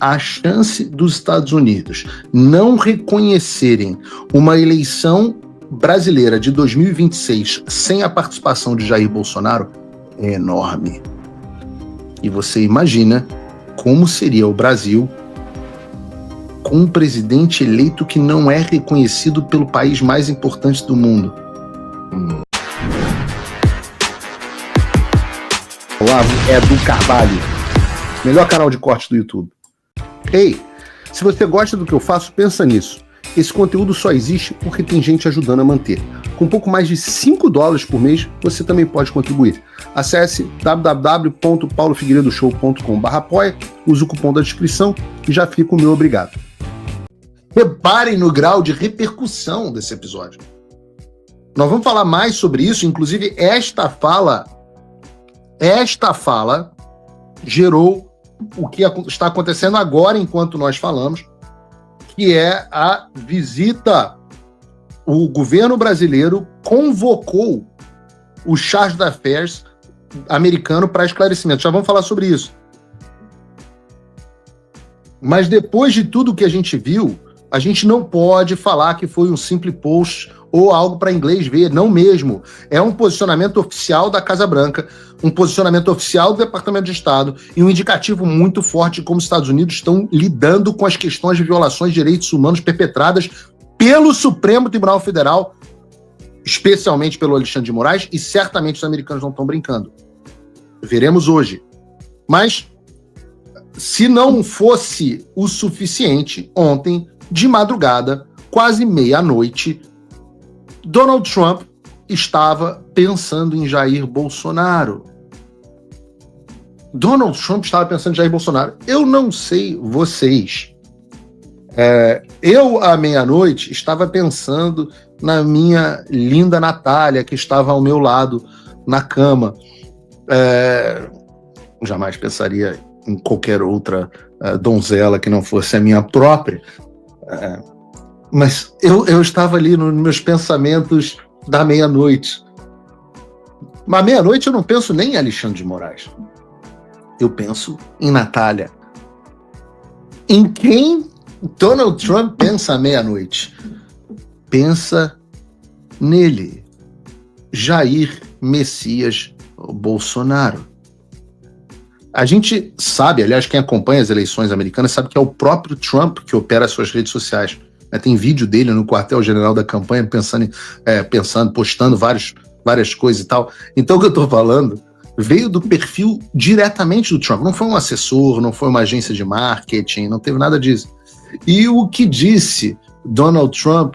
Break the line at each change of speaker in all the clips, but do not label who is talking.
a chance dos Estados Unidos não reconhecerem uma eleição brasileira de 2026 sem a participação de Jair Bolsonaro é enorme. E você imagina como seria o Brasil com um presidente eleito que não é reconhecido pelo país mais importante do mundo. Olavo Edu Carvalho, melhor canal de corte do YouTube. Ei, se você gosta do que eu faço, pensa nisso. Esse conteúdo só existe porque tem gente ajudando a manter. Com pouco mais de $5 por mês, você também pode contribuir. Acesse www.paulofigueiredoshow.com/apoia, use o cupom da descrição e já fica o meu obrigado. Reparem no grau de repercussão desse episódio. Nós vamos falar mais sobre isso, inclusive esta fala gerou o que está acontecendo agora enquanto nós falamos, que é a visita. O governo brasileiro convocou o Charge d'Affaires americano para esclarecimento. Já vamos falar sobre isso. Mas depois de tudo que a gente viu, a gente não pode falar que foi um simples post ou algo para inglês ver, não mesmo. É um posicionamento oficial da Casa Branca, um posicionamento oficial do Departamento de Estado e um indicativo muito forte de como os Estados Unidos estão lidando com as questões de violações de direitos humanos perpetradas pelo Supremo Tribunal Federal, especialmente pelo Alexandre de Moraes, e certamente os americanos não estão brincando. Veremos hoje. Mas, se não fosse o suficiente, ontem, de madrugada, quase meia-noite, Donald Trump estava pensando em Jair Bolsonaro. Donald Trump estava pensando em Jair Bolsonaro. Eu não sei vocês. Eu, à meia-noite, estava pensando na minha linda Natália, que estava ao meu lado na cama. Jamais pensaria em qualquer outra donzela que não fosse a minha própria. Mas eu estava ali nos meus pensamentos da meia-noite. Mas à meia-noite eu não penso nem em Alexandre de Moraes. Eu penso em Natália. Em quem Donald Trump pensa à meia-noite? Pensa nele, Jair Messias Bolsonaro. A gente sabe, aliás, quem acompanha as eleições americanas sabe que é o próprio Trump que opera as suas redes sociais. Tem vídeo dele no quartel-general da campanha postando várias coisas e tal. Então o que eu estou falando veio do perfil diretamente do Trump. Não foi um assessor, não foi uma agência de marketing, não teve nada disso. E o que disse Donald Trump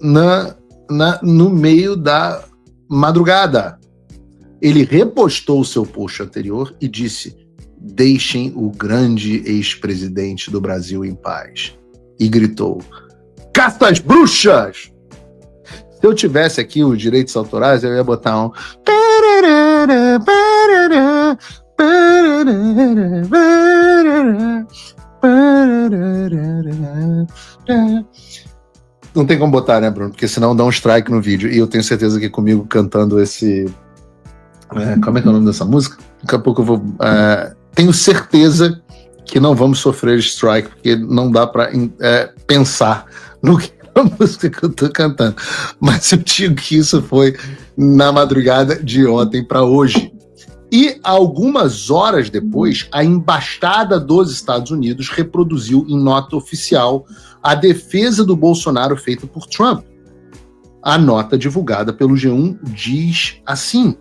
no meio da madrugada? Ele repostou o seu post anterior e disse: deixem o grande ex-presidente do Brasil em paz. E gritou: caça às bruxas! Se eu tivesse aqui os direitos autorais, eu ia botar um... Não tem como botar, né, Bruno? Porque senão dá um strike no vídeo. E eu tenho certeza que comigo cantando esse... como é que é o nome dessa música? Daqui a pouco eu vou... tenho certeza que não vamos sofrer strike, porque não dá para pensar no que a música que eu tô cantando. Mas eu digo que isso foi na madrugada de ontem para hoje. E algumas horas depois, a Embaixada dos Estados Unidos reproduziu em nota oficial a defesa do Bolsonaro feita por Trump. A nota divulgada pelo G1 diz assim: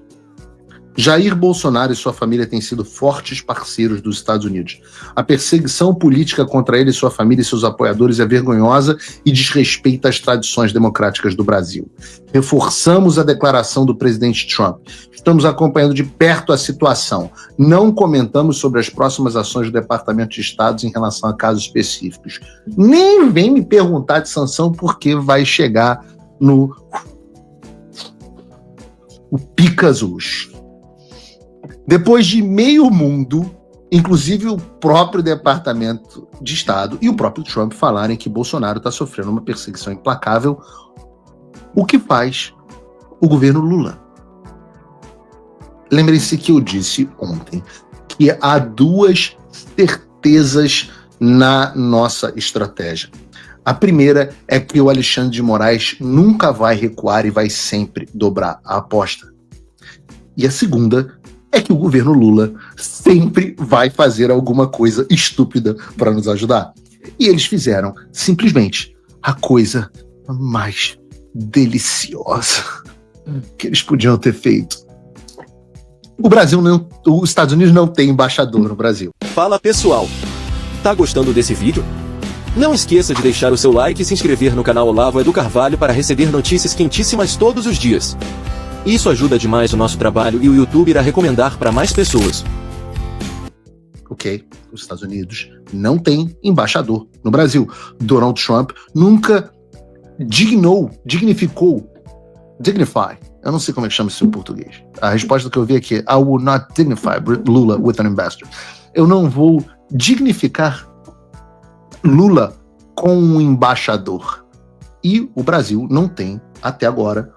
Jair Bolsonaro e sua família têm sido fortes parceiros dos Estados Unidos. A perseguição política contra ele, sua família e seus apoiadores é vergonhosa e desrespeita as tradições democráticas do Brasil. Reforçamos a declaração do presidente Trump. Estamos acompanhando de perto a situação. Não comentamos sobre as próximas ações do Departamento de Estado em relação a casos específicos. Nem vem me perguntar de sanção, porque vai chegar no Picazus. Depois de meio mundo, inclusive o próprio Departamento de Estado e o próprio Trump falarem que Bolsonaro está sofrendo uma perseguição implacável, o que faz o governo Lula? Lembrem-se que eu disse ontem que há duas certezas na nossa estratégia. A primeira é que o Alexandre de Moraes nunca vai recuar e vai sempre dobrar a aposta. E a segunda é que o governo Lula sempre vai fazer alguma coisa estúpida para nos ajudar. E eles fizeram simplesmente a coisa mais deliciosa que eles podiam ter feito. Os Estados Unidos não tem embaixador no Brasil.
Fala pessoal, tá gostando desse vídeo? Não esqueça de deixar o seu like e se inscrever no canal Olavo Edu Carvalho para receber notícias quentíssimas todos os dias. Isso ajuda demais o nosso trabalho e o YouTube irá recomendar para mais pessoas.
Ok, os Estados Unidos não tem embaixador no Brasil. Donald Trump nunca dignificou, eu não sei como é que chama isso em português. A resposta que eu vi aqui é I will not dignify Lula with an ambassador. Eu não vou dignificar Lula com um embaixador. E o Brasil não tem, até agora,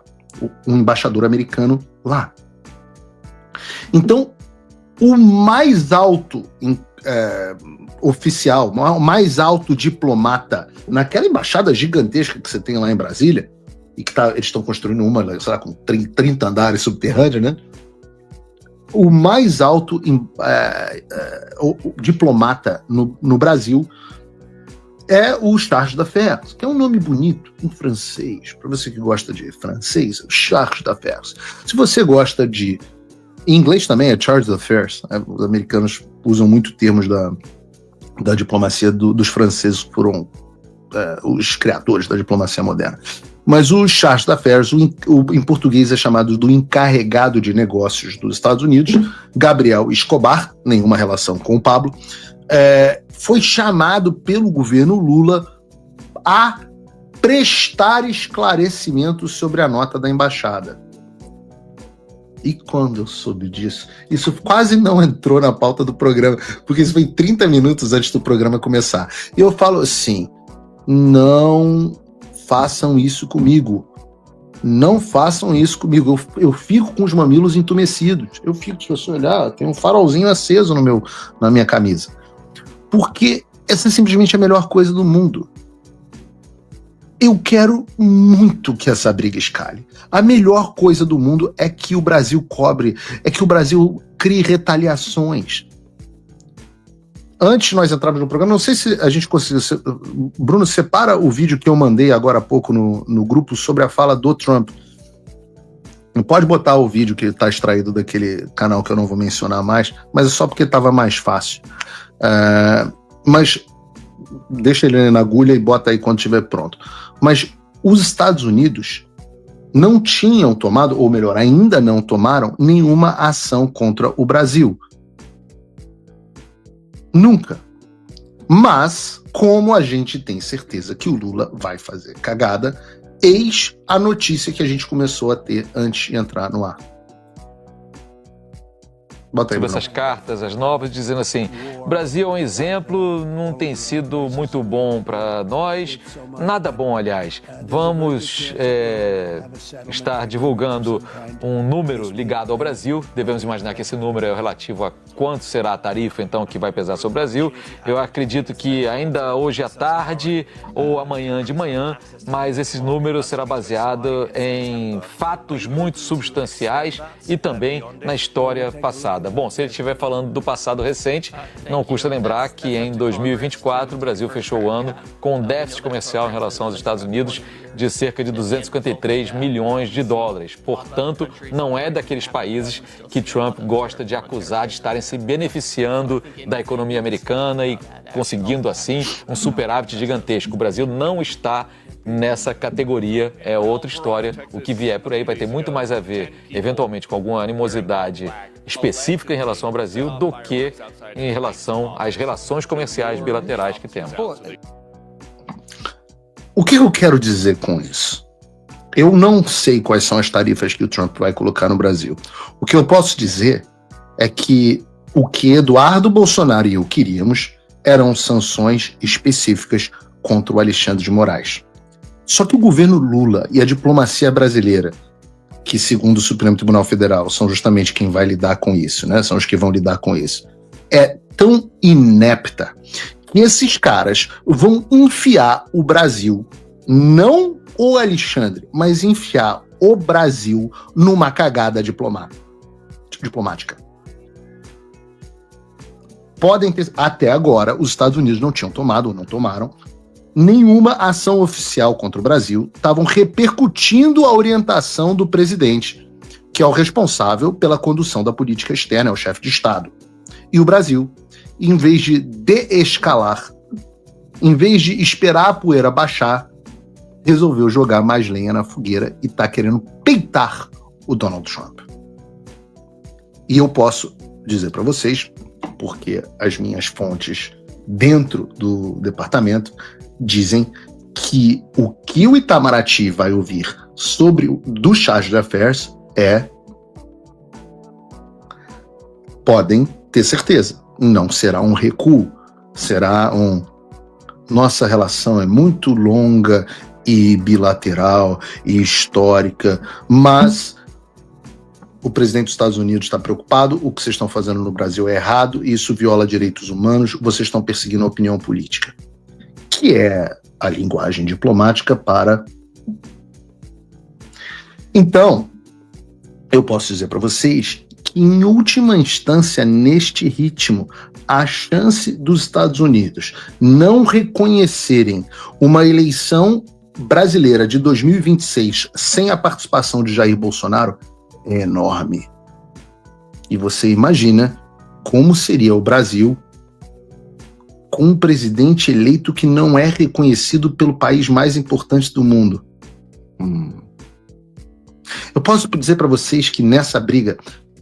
um embaixador americano lá. Então, o mais alto oficial, o mais alto diplomata naquela embaixada gigantesca que você tem lá em Brasília, e que eles estão construindo uma, sei lá, com 30 andares subterrâneos, né? O mais alto diplomata no Brasil é o Charge d'Affaires, que é um nome bonito em francês. Para você que gosta de francês, Charge d'Affaires. Se você gosta de... Em inglês também é Charge d'Affaires. Os americanos usam muito termos da diplomacia dos franceses, foram os criadores da diplomacia moderna. Mas o Charge d'Affaires, em português é chamado do encarregado de negócios dos Estados Unidos, Gabriel Escobar, nenhuma relação com o Pablo, foi chamado pelo governo Lula a prestar esclarecimentos sobre a nota da embaixada. E quando eu soube disso, isso quase não entrou na pauta do programa, porque isso foi 30 minutos antes do programa começar. E eu falo assim, não façam isso comigo. Não façam isso comigo. Eu fico com os mamilos entumecidos. Eu fico, se você olhar, tem um farolzinho aceso na minha camisa. Porque essa é simplesmente a melhor coisa do mundo. Eu quero muito que essa briga escale. A melhor coisa do mundo é que o Brasil crie retaliações. Antes de nós entrarmos no programa, não sei se a gente conseguiu... Bruno, separa o vídeo que eu mandei agora há pouco no grupo sobre a fala do Trump. Não pode botar o vídeo que está extraído daquele canal que eu não vou mencionar mais, mas é só porque estava mais fácil. Mas deixa ele na agulha e bota aí quando estiver pronto. Mas os Estados Unidos não tinham tomado, ou melhor, ainda não tomaram nenhuma ação contra o Brasil. Nunca. Mas, como a gente tem certeza que o Lula vai fazer cagada, eis a notícia que a gente começou a ter antes de entrar no ar. Bota aí,
sobre essas cartas, as novas, dizendo assim, o Brasil é um exemplo, não tem sido muito bom para nós, nada bom, aliás. Vamos estar divulgando um número ligado ao Brasil, devemos imaginar que esse número é relativo a quanto será a tarifa, então, que vai pesar sobre o Brasil. Eu acredito que ainda hoje à tarde ou amanhã de manhã, mas esse número será baseado em fatos muito substanciais e também na história passada. Bom, se ele estiver falando do passado recente, não custa lembrar que em 2024 o Brasil fechou o ano com um déficit comercial em relação aos Estados Unidos de cerca de 253 milhões de dólares. Portanto, não é daqueles países que Trump gosta de acusar de estarem se beneficiando da economia americana e conseguindo, assim, um superávit gigantesco. O Brasil não está nessa categoria, é outra história. O que vier por aí vai ter muito mais a ver, eventualmente, com alguma animosidade específica em relação ao Brasil do que em relação às relações comerciais bilaterais que temos.
O que eu quero dizer com isso? Eu não sei quais são as tarifas que o Trump vai colocar no Brasil. O que eu posso dizer é que o que Eduardo Bolsonaro e eu queríamos eram sanções específicas contra o Alexandre de Moraes. Só que o governo Lula e a diplomacia brasileira, que segundo o Supremo Tribunal Federal são justamente quem vai lidar com isso, né? São os que vão lidar com isso. é tão inepta que esses caras vão enfiar o Brasil, não o Alexandre, mas enfiar o Brasil numa cagada diplomática. Podem ter, até agora, os Estados Unidos não tinham tomado, ou não tomaram, nenhuma ação oficial contra o Brasil, estavam repercutindo a orientação do presidente, que é o responsável pela condução da política externa, é o chefe de Estado. E o Brasil, em vez de desescalar, em vez de esperar a poeira baixar, resolveu jogar mais lenha na fogueira e está querendo peitar o Donald Trump. E eu posso dizer para vocês, porque as minhas fontes dentro do departamento dizem que o Itamaraty vai ouvir do Charge de Affairs podem ter certeza, não será um recuo, será nossa relação é muito longa e bilateral e histórica, mas o presidente dos Estados Unidos está preocupado, o que vocês estão fazendo no Brasil é errado, isso viola direitos humanos, vocês estão perseguindo a opinião política, que é a linguagem diplomática para... Então, eu posso dizer para vocês que, em última instância, neste ritmo, a chance dos Estados Unidos não reconhecerem uma eleição brasileira de 2026 sem a participação de Jair Bolsonaro é enorme. E você imagina como seria o Brasil com um presidente eleito que não é reconhecido pelo país mais importante do mundo. Eu posso dizer para vocês que nessa briga,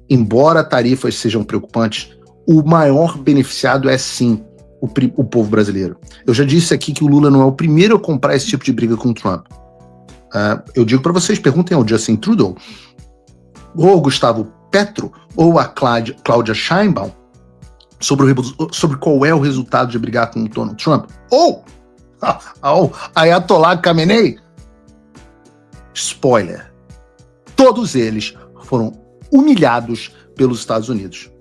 embora tarifas sejam preocupantes, o maior beneficiado é sim o povo brasileiro. Eu já disse aqui que o Lula não é o primeiro a comprar esse tipo de briga com o Trump. Eu digo para vocês, perguntem ao Justin Trudeau, ou ao Gustavo Petro, ou a Cláudia Sheinbaum, sobre qual é o resultado de brigar com o Donald Trump, ou ao Ayatollah Khamenei. Spoiler, todos eles foram humilhados pelos Estados Unidos.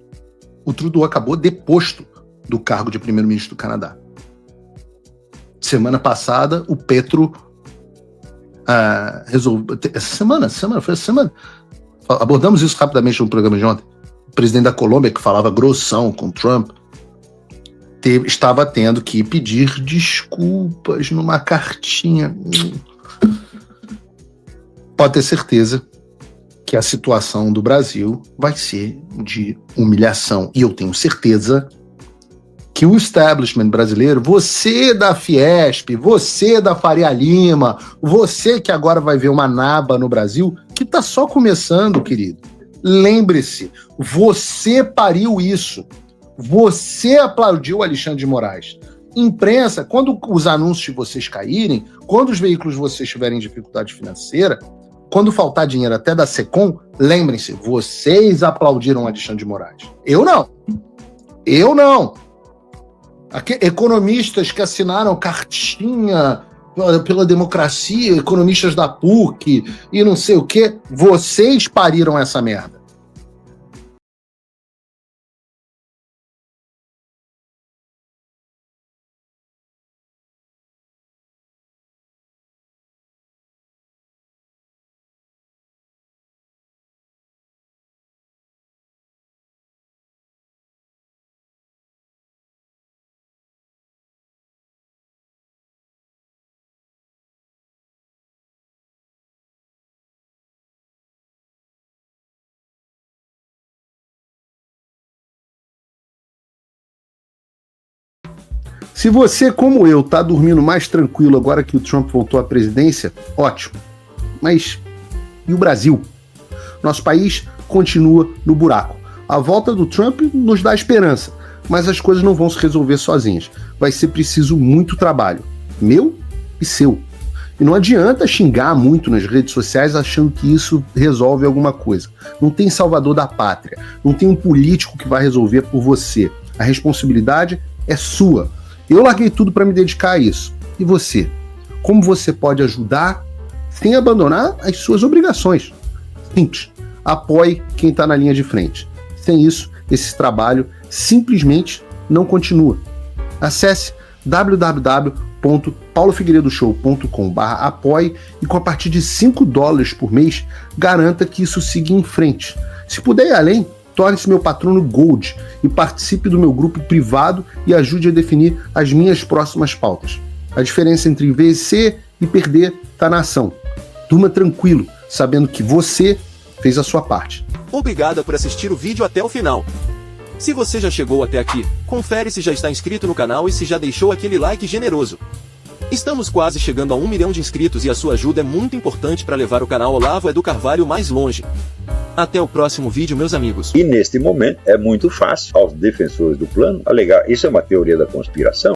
O Trudeau acabou deposto do cargo de primeiro-ministro do Canadá. Semana passada, o Petro resolveu... Foi essa semana. Abordamos isso rapidamente no programa de ontem. O presidente da Colômbia, que falava grossão com Trump, estava tendo que pedir desculpas numa cartinha. Pode ter certeza que a situação do Brasil vai ser de humilhação. E eu tenho certeza que o establishment brasileiro, você da Fiesp, você da Faria Lima, você que agora vai ver uma naba no Brasil, que está só começando, querido. Lembre-se, você pariu isso. Você aplaudiu Alexandre de Moraes. Imprensa, quando os anúncios de vocês caírem, quando os veículos de vocês tiverem dificuldade financeira, quando faltar dinheiro até da Secom, lembrem-se, vocês aplaudiram Alexandre de Moraes. Eu não. Economistas que assinaram cartinha pela democracia, economistas da PUC e não sei o quê, vocês pariram essa merda. Se você, como eu, tá dormindo mais tranquilo agora que o Trump voltou à presidência, ótimo. Mas e o Brasil? Nosso país continua no buraco. A volta do Trump nos dá esperança, mas as coisas não vão se resolver sozinhas. Vai ser preciso muito trabalho, meu e seu. E não adianta xingar muito nas redes sociais achando que isso resolve alguma coisa. Não tem salvador da pátria, não tem um político que vai resolver por você. A responsabilidade é sua. Eu larguei tudo para me dedicar a isso. E você? Como você pode ajudar sem abandonar as suas obrigações? Simples. Apoie quem está na linha de frente. Sem isso, esse trabalho simplesmente não continua. Acesse www.paulofigueiredoshow.com/apoie e com a partir de $5 por mês, garanta que isso siga em frente. Se puder ir além, torne-se meu patrono Gold e participe do meu grupo privado e ajude a definir as minhas próximas pautas. A diferença entre vencer e perder está na ação. Durma tranquilo, sabendo que você fez a sua parte.
Obrigada por assistir o vídeo até o final. Se você já chegou até aqui, confere se já está inscrito no canal e se já deixou aquele like generoso. Estamos quase chegando a 1 milhão de inscritos e a sua ajuda é muito importante para levar o canal Olavo Edu Carvalho mais longe. Até o próximo vídeo, meus amigos.
E neste momento é muito fácil aos defensores do plano alegar isso é uma teoria da conspiração.